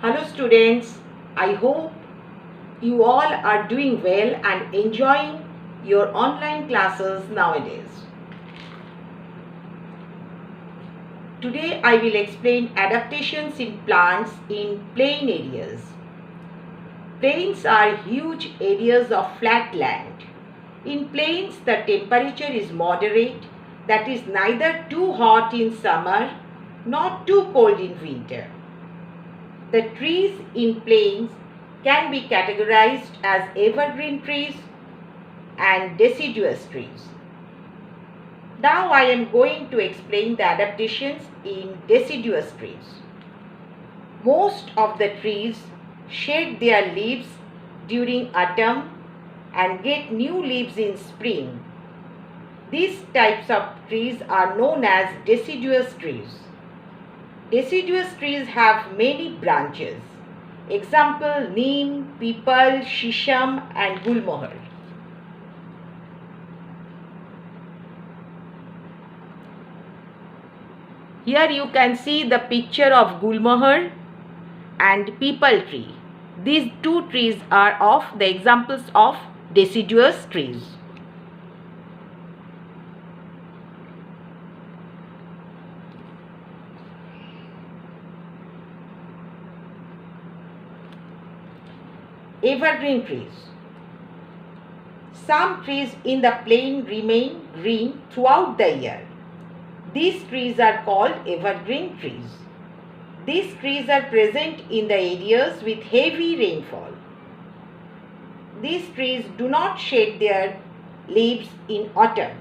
Hello students, I hope you all are doing well and enjoying your online classes nowadays. Today I will explain adaptations in plants in plain areas. Plains are huge areas of flat land. In plains the temperature is moderate, that is neither too hot in summer nor too cold in winter. The trees in plains can be categorized as evergreen trees and deciduous trees. Now I am going to explain the adaptations in deciduous trees. Most of the trees shed their leaves during autumn and get new leaves in spring. These types of trees are known as deciduous trees. Deciduous trees have many branches. Example, neem, peepal, shisham and gulmohar. Here you can see the picture of gulmohar and peepal tree. These two trees are of the examples of deciduous trees. Evergreen trees. Some trees in the plain remain green throughout the year. These trees are called evergreen trees. These trees are present in the areas with heavy rainfall. These trees do not shed their leaves in autumn.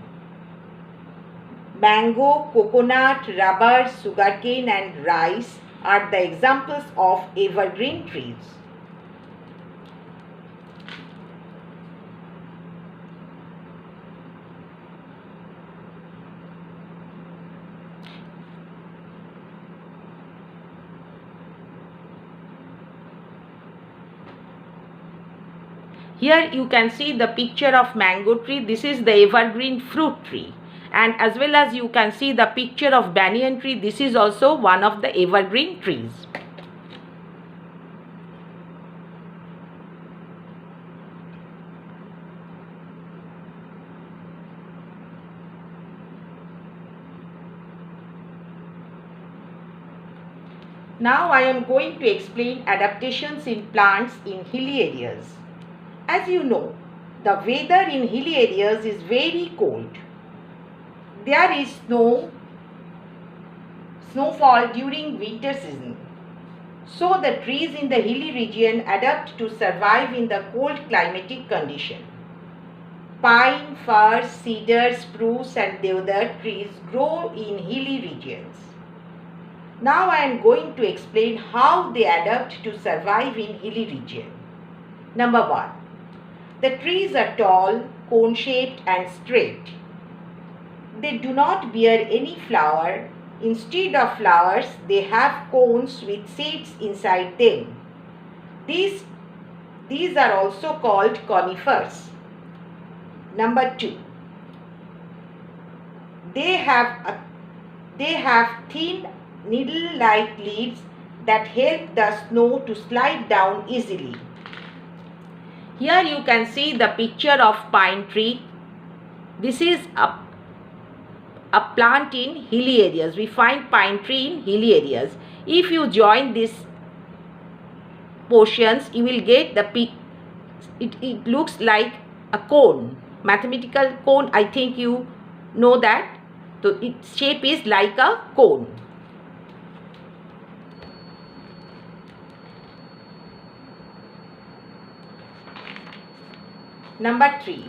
Mango, coconut, rubber, sugarcane and rice are the examples of evergreen trees. Here you can see the picture of mango tree. This is the evergreen fruit tree. And as well as you can see the picture of banyan tree. This is also one of the evergreen trees. Now I am going to explain adaptations in plants in hilly areas. As you know, the weather in hilly areas is very cold. There is snowfall during winter season. So the trees in the hilly region adapt to survive in the cold climatic condition. Pine, fir, cedar, spruce and deodar trees grow in hilly regions. Now I am going to explain how they adapt to survive in hilly region. Number 1. The trees are tall, cone-shaped and straight. They do not bear any flower. Instead of flowers, they have cones with seeds inside them. These are also called conifers. Number 2. They have thin needle-like leaves that help the snow to slide down easily. Here you can see the picture of pine tree. This is a plant in hilly areas. We find pine tree in hilly areas. If you join these portions, you will get the peak. It looks like a cone, mathematical cone. I think you know that. So its shape is like a cone. Number 3.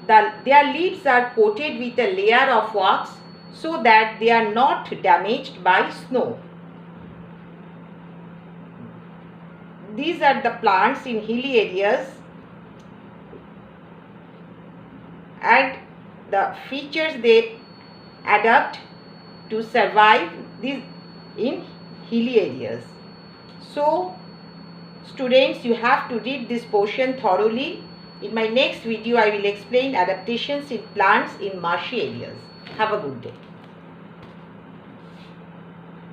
Their leaves are coated with a layer of wax so that they are not damaged by snow. These are the plants in hilly areas and the features they adapt to survive in hilly areas. So, students, you have to read this portion thoroughly. In my next video, I will explain adaptations in plants in marshy areas. Have a good day.